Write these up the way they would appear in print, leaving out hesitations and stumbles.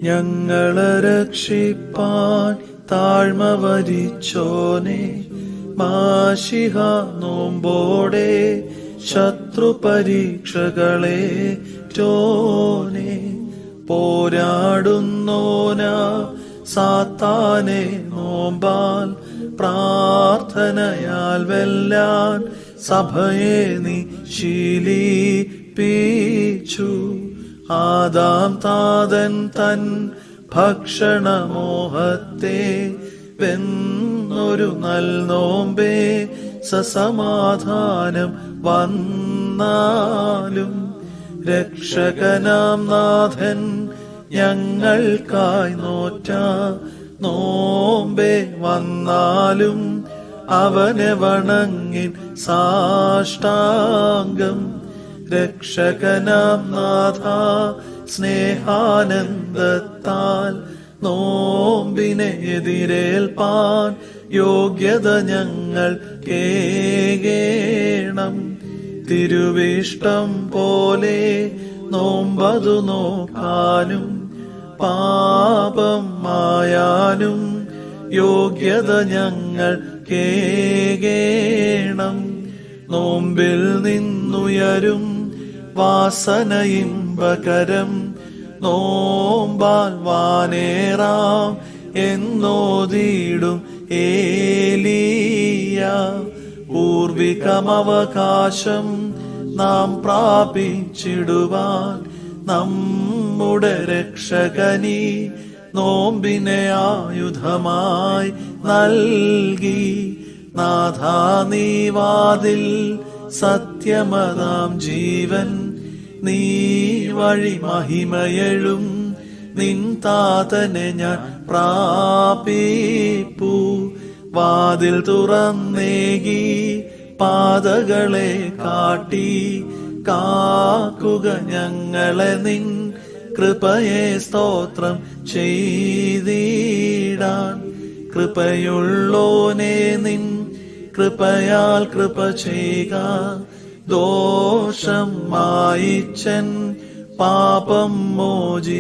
ഞങ്ങളെ രക്ഷിപ്പാൻ താഴ്മ വരിച്ചോനെ, മാശിഹ നോമ്പോടെ ശത്രു പരീക്ഷകളെ ോനെ, പോരാടുന്നോന സാത്താനെ നോമ്പാൽ പ്രാർത്ഥനയാൽ വെല്ലാൻ സഭയെ നീ ശീലിപ്പിച്ചു. ആദാം താതൻ തൻ ഭക്ഷണമോഹത്തെ വെന്നൊരു നൽനോമ്പേ സസമാധാനം വന്നാലും, രക്ഷകനാം നാഥൻ ഞങ്ങൾക്കായി നോറ്റ നോമ്പേ വന്നാലും അവനെ വണങ്ങിൻ സാഷ്ടാംഗം. രക്ഷകനാം നാഥ സ്നേഹാനന്ദത്താൽ നോമ്പിനെ എതിരേൽപ്പാൻ യോഗ്യത ഞങ്ങൾ കേകേണം. തിരുവിഷ്ടം പോലെ നോമ്പതു നോക്കാനും പാപം മായാനും യോഗ്യത ഞങ്ങൾ കേകേണം. നോമ്പിൽ നിന്നുയരും വാസനയിമ്പകരം നോമ്പാൽ വാനേറാം എന്നോതിടും ഏലിയ. പൂർവികമവകാശം നാം പ്രാപിച്ചിടുവാൻ നമ്മുടെ രക്ഷകനി നോമ്പിനെ ആയുധമായി നൽകി. നാഥാ നീ വാതിൽ സത്യമതാം ജീവൻ, നീ വഴി മഹിമയഴും നിൻ താതനെ ഞാൻ പ്രാപിപ്പൂ. വാതിൽ തുറന്നേകി പാതകളെ കാട്ടി കാക്കുക ഞങ്ങളെ നിൻ കൃപയെ സ്തോത്രം ചെയ്തിടാൻ. കൃപയുള്ളോനെ നിൻ കൃപയാൽ കൃപ ചെയ്യുക. ദോഷം മായിച്ചൻ പാപം മോചിച്ചിടേണം.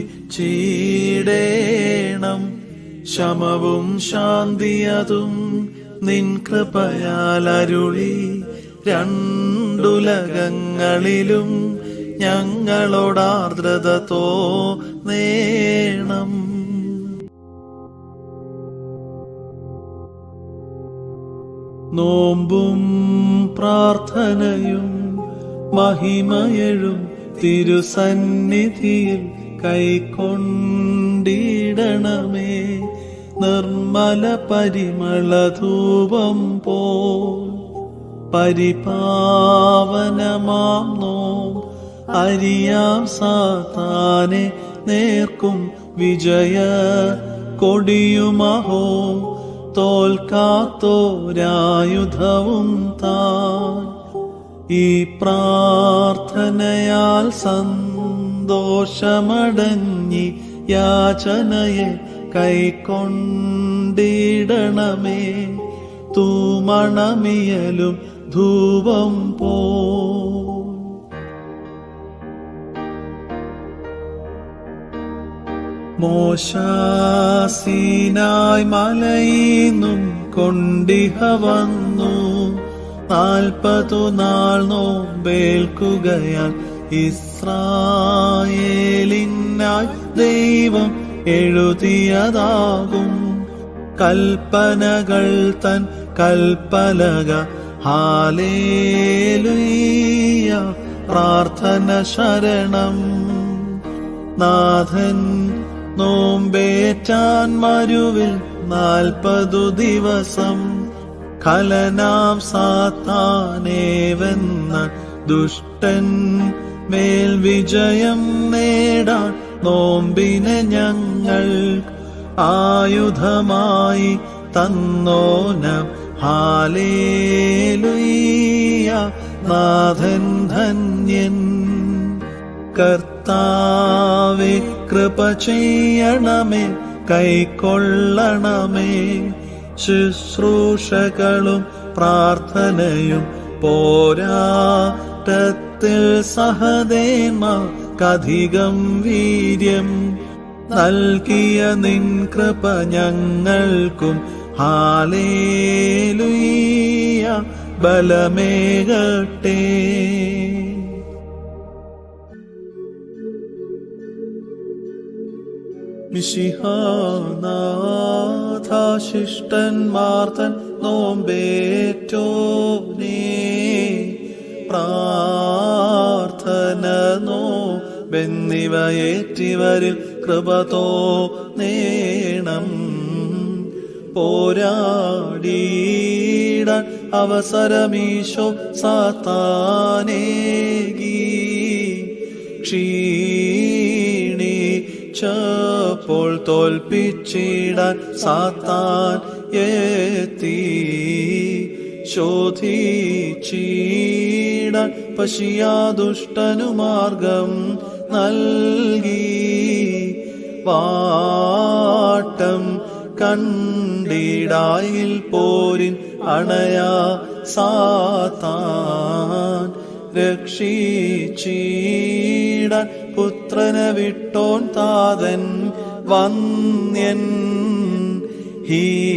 ശമവും ശാന്തിയതും നിൻ കൃപയാൽ അരുളി രണ്ടുലകങ്ങളിലും ഞങ്ങളോടാർദ്രത തോന്നേണം. നോമ്പും പ്രാർത്ഥനയും മഹിമയഴും തിരുസന്നിധിയിൽ കൈക്കൊണ്ടിടണമേ. നിർമ്മല പരിമളധൂപം പോൽ പരിപാവനമാം നോം അരിയാം സാത്താനെ നേർക്കും വിജയ കൊടിയുമഹോ. തോൽക്കാത്തോരായുധവും താൻ ഈ പ്രാർത്ഥനയാൽ സന്തോഷമടഞ്ഞി യാചനയെ കൈക്കൊണ്ടിടണമേ. തൂമണമിയലും ധൂപം പോ മോശാസീനായ് മലയിന്നും കൊണ്ടിഹ വന്നു. 40 നാൾ നോമ്പേൽക്കുകയാൽ ഇസ്രായേലിനായി ദൈവം എഴുതിയതാകും കൽപ്പനകൾ തൻ കൽപ്പലക. ഹാലേലൂയ പ്രാർത്ഥന ശരണം. നാഥൻ നോമ്പേറ്റാൻ മരുവിൽ 40 ദിവസം ഖലനാം സാത്താനേവെന്ന ദുഷ്ടൻ മേൽ വിജയം നേടാൻ നോമ്പിനെ ഞങ്ങൾ ആയുധമായി തന്നോനം. ഹാലേലൂയ നാഥൻ ധന്യൻ. കർത്താവേ കൃപ ചെയ്യണമേ, കൈക്കൊള്ളണമേ. ശുശ്രൂഷകളും പ്രാർത്ഥനയും പോരാട്ടത്തിൽ സഹദേന്മാർക്കധികം വീര്യം നൽകിയ നിൻ കൃപ ഞങ്ങൾക്കും ഹാലേലുയ്യ ബലമേകട്ടെ. മിശിഹാനാഥാശിഷ്ടന്മാർ തൻ നോമ്പേറ്റോനേ, പ്രാർത്ഥന നോമ്പെന്നിവയേറ്റിവരിൽ കൃപ തോന്നേണം. പോരാടിയിടാൻ അവസരമീശോ സാത്താനേകി, ക്ഷീണിച്ചപ്പോൾ തോൽപ്പിച്ചിടാൻ സാത്താൻ എത്തി. ശോധിച്ചിടാൻ പശിയാദുഷ്ടനു മാർഗം നൽകി. വാട്ടം കണ്ടിടായിൽ പോരിൻ അണയാ സാത്താൻ, രക്ഷിച്ചിടാൻ പുത്രനെ വിട്ടോൻ താതൻ വന്യൻ. ഹീനാത്മാവെ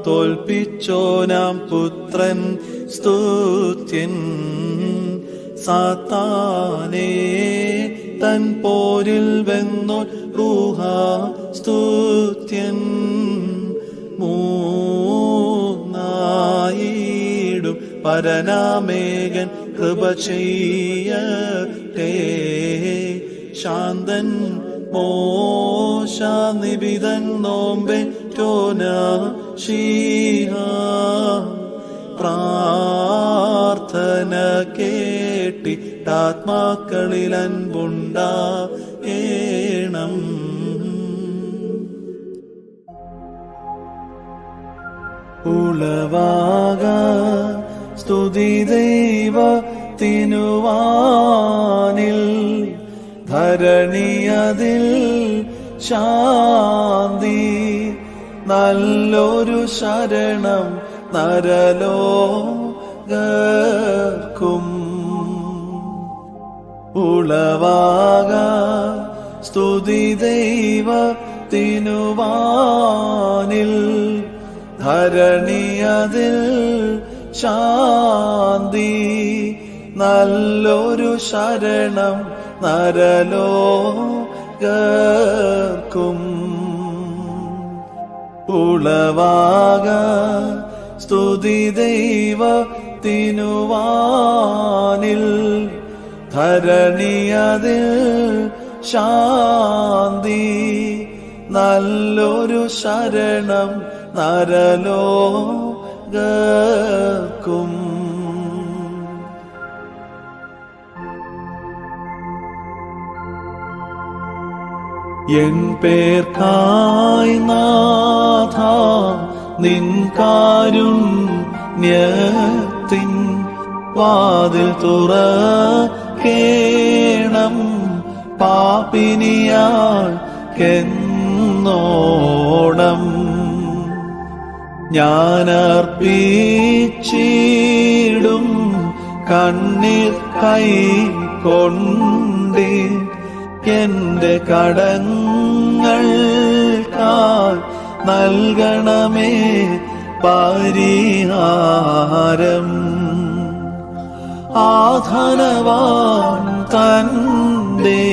തോൽപ്പിച്ചോനാം പുത്രൻ സ്തുത്യൻ. സാത്താനേ തൻ പോരിൽ വെന്നോൻ റൂഹാ സ്തുത്യൻ. മൂന്നായിടും പരനാമേകൻ കൃപ ചെയ്യട്ടെ. ശാന്തൻ മോശനിബിതൻ നോമ്പേറ്റോന ശീഹ, പ്രാർത്ഥന കേട്ടിട്ടാത്മാക്കളിൽ അൻപുണ്ടാകേണം. ഉളവാക സ്തുതി ദൈവത്തിനുവാനിൽ, ധരണിയതിൽ ശാന്തി നല്ലൊരു ശരണം നരലോകർക്കും. ഉളവാക സ്തുതി ദൈവത്തിനുവാനിൽ, ധരണിയതിൽ ശാന്തി നല്ലൊരു ശരണം നരലോകർക്കും. ഉളവാക സ്തുതി ദൈവത്തിനുവാനിൽ, ധരണിയതിൽ ശാന്തി നല്ലൊരു ശരണം നരലോകർക്കും. എൻ പേർക്കായി നാഥ നിൻ കാരുണ്യത്തിൻ വാതിൽ തുറക്കേണം. പാപിനിയാൾ കെന്നോണം ഞാനർപ്പിച്ചിടും കണ്ണീർ കൈ കൊണ്ട് എന്റെ കടങ്ങൾക്കായി നൽകണമേ പരിഹാരം. ആധനവാൻ തന്റെ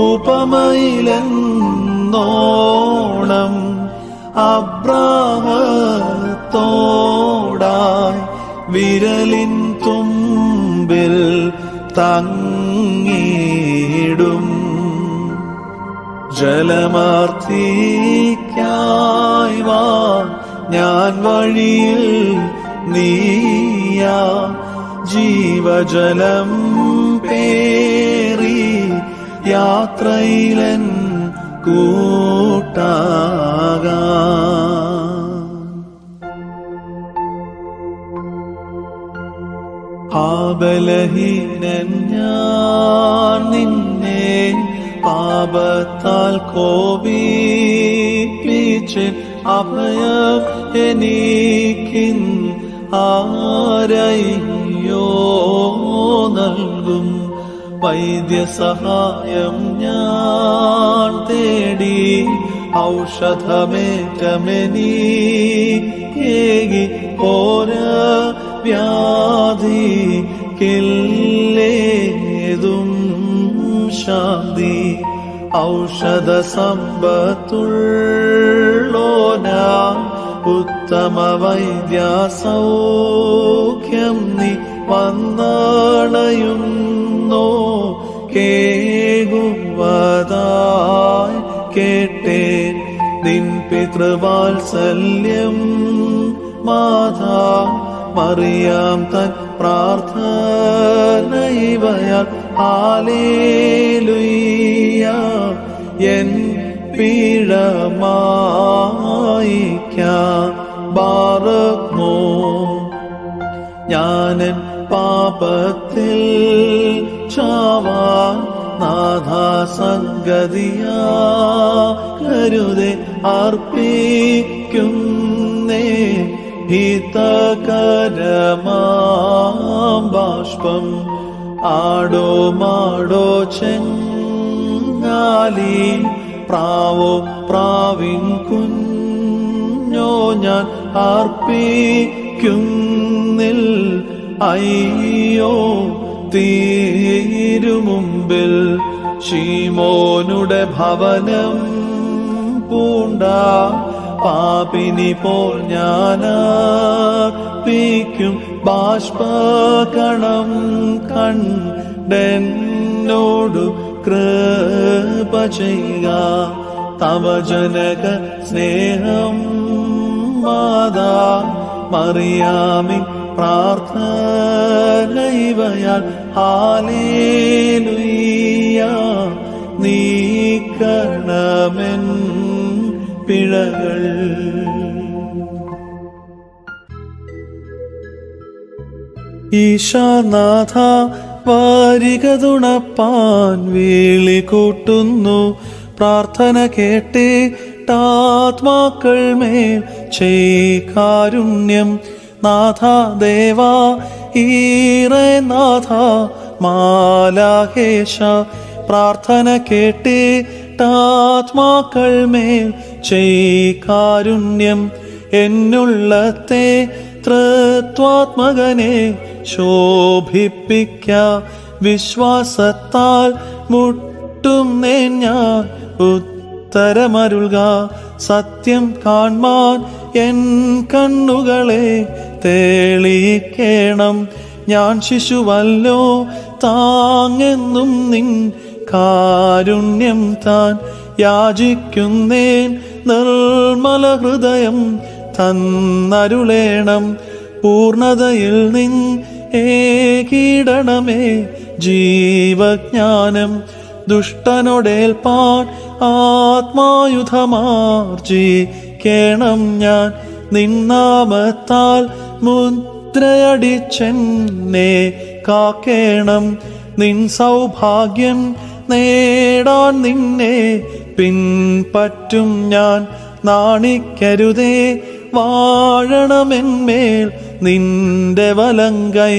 ഉപമയിലെന്നോണം അബ്രാഹത്തോടായി വിരലിൻ തുമ്പിൽ തങ്ങിടും. ജലമാർത്ഥിക്കായി വാ ഞാൻ വഴിയിൽ നീയാ ജീവജലം പേറി യാത്രയിലൻ കൂട്ടാകാം. ബലഹീനൻ ഞാൻ നിന്നെ പാപത്താൽ കോപിപ്പിച്ച് അഭയം എനിക്കിൻ ആരയ്യോ നൽകും. വൈദ്യസഹായം ഞാൻ തേടി ഔഷധമേറ്റമെനീകി ഓരോ വ്യാധിക്കില്ലേതും ശാന്തി ഔഷധ സമ്പത്തുള്ളോന ഉത്തമ വൈദ്യ സൗഖ്യം നീ വന്നണയുന്നോ കേകുവതായി കേട്ടേ നിൻ പിതൃവാത്സല്യം മാതാ മറിയാം തൻ പ്രാർത്ഥനയിവയാൽ ഹല്ലേലൂയ എൻ പിഴ മായിക്കാം ബാറക്മോ ഞാനൻ പാപത്തിൽ ചാവാൻ നാഥാ സംഗതിയാ കരുതേ അർപ്പിക്കുന്നേ ഹിതകരമാം ബാഷ്പം ആടോ മാടോ ചെങ്ങാലി പ്രാവോ പ്രാവിൻ കുഞ്ഞോ ഞാൻ അർപ്പിക്കുന്നിൽ അയ്യോ തീരുമുമ്പിൽ ശീമോനുടെ ഭവനം പൂണ്ട പാപിനി പോൽ ഞാനർപ്പിക്കും ബാഷ്പകണം കണ്ടെന്നോടു കൃപ ചെയ്യുക തവ ജനക സ്നേഹം മാതാ മറിയാമിൻ പ്രാർത്ഥനയിവയാൽ ഹല്ലേലൂയ നീക്കണമെൻ പിഴകൾ. ഈശാനാഥ വാരിക തുണപ്പാൻ വിളി കൂട്ടുന്നു പ്രാർത്ഥന കേട്ടിട്ടാത്മാക്കൾ മേൽ കാരുണ്യം നാഥ ദേവാ ഈറെ നാഥ മാലാഹേശ പ്രാർത്ഥന കേട്ടിട്ടാത്മാക്കൾ മേൽ കാരുണ്യം എന്നുള്ളത്തെ തൃത്വാത്മകനെ ശോഭിപ്പിക്ക വിശ്വാസത്താൽ മുട്ടുന്നേ ഞാൻ ഉത്തരമരുൾക സത്യം കാൺമാൻ എൻ കണ്ണുകളെ തെളിയിക്കണം ഞാൻ ശിശുവല്ലോ താങ്ങെന്നും നിൻ കാരുണ്യം താൻ യാചിക്കുന്നേൻ നിർമ്മല ഹൃദയം തന്നരുളേണം പൂർണ്ണതയിൽ നിൻ ഏകീടണമേ ജീവജ്ഞാനം ദുഷ്ടനോടേൽപ്പാൻ ആത്മായുധമാർജിക്കേണം ഞാൻ നിന്നാമത്താൽ മുദ്രയടിച്ചെന്നെ കാക്കേണം നിൻ സൗഭാഗ്യം നേടാൻ നിന്നെ പിൻപറ്റും ഞാൻ നാണിക്കരുതേ വാഴണമെന്മേൽ നിന്റെ വലങ്കൈ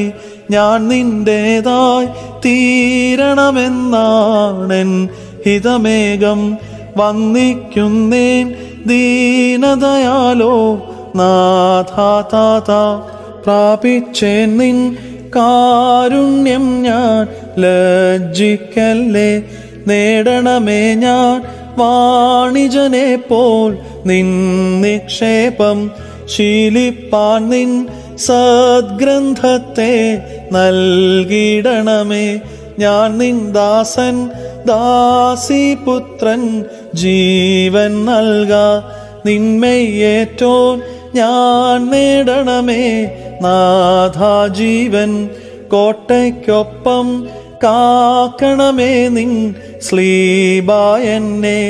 ഞാൻ നിന്റേതായി തീരണമെന്നാണെൻ ഹിതമേകം വന്ദിക്കുന്നേൻ ദീനദയാലോ നാഥാ പ്രാപിച്ചേൻ നിൻ കാരുണ്യം ഞാൻ ലജ്ജിക്കല്ലേ നേടണമേ ഞാൻ വാണിജനെ പോൽ നിൻ നിക്ഷേപം ശീലിപ്പാൻ നിൻ സദ്ഗ്രന്ഥത്തെ നൽകിടണമേ ഞാൻ നിൻ ദാസൻ ദാസിപുത്രൻ ജീവൻ നൽക നിന്മയേറ്റോൻ ഞാൻ നേടണമേ നാഥാ ജീവൻ കോട്ടയ്ക്കൊപ്പം കാക്കണമേ നിൻ ശ്ലീബായെന്നെ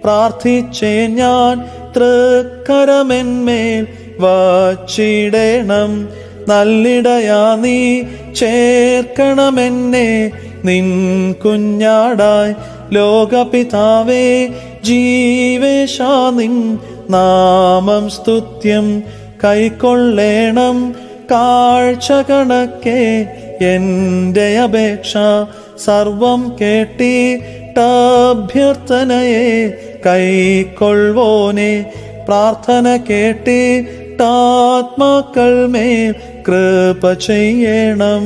പ്രാർത്ഥിച്ചേ ഞാൻ തൃക്കരമെന്മേൽ വച്ചിടേണം നല്ലിടയാ നീ ചേർക്കണമെന്നെ നിൻ കുഞ്ഞാടായി ലോകപിതാവേ ജീവേശാ നിൻ നാമം സ്തുത്യം കൈക്കൊള്ളേണം കാഴ്ച കണക്കെ എൻ്റെ അപേക്ഷ സർവം കേട്ടിട്ടഭ്യർത്ഥനയെ കൈക്കൊള്ളുവോനെ, പ്രാർത്ഥന കേട്ടിട്ടാത്മാക്കൾ മേൽ കൃപ ചെയ്യണം.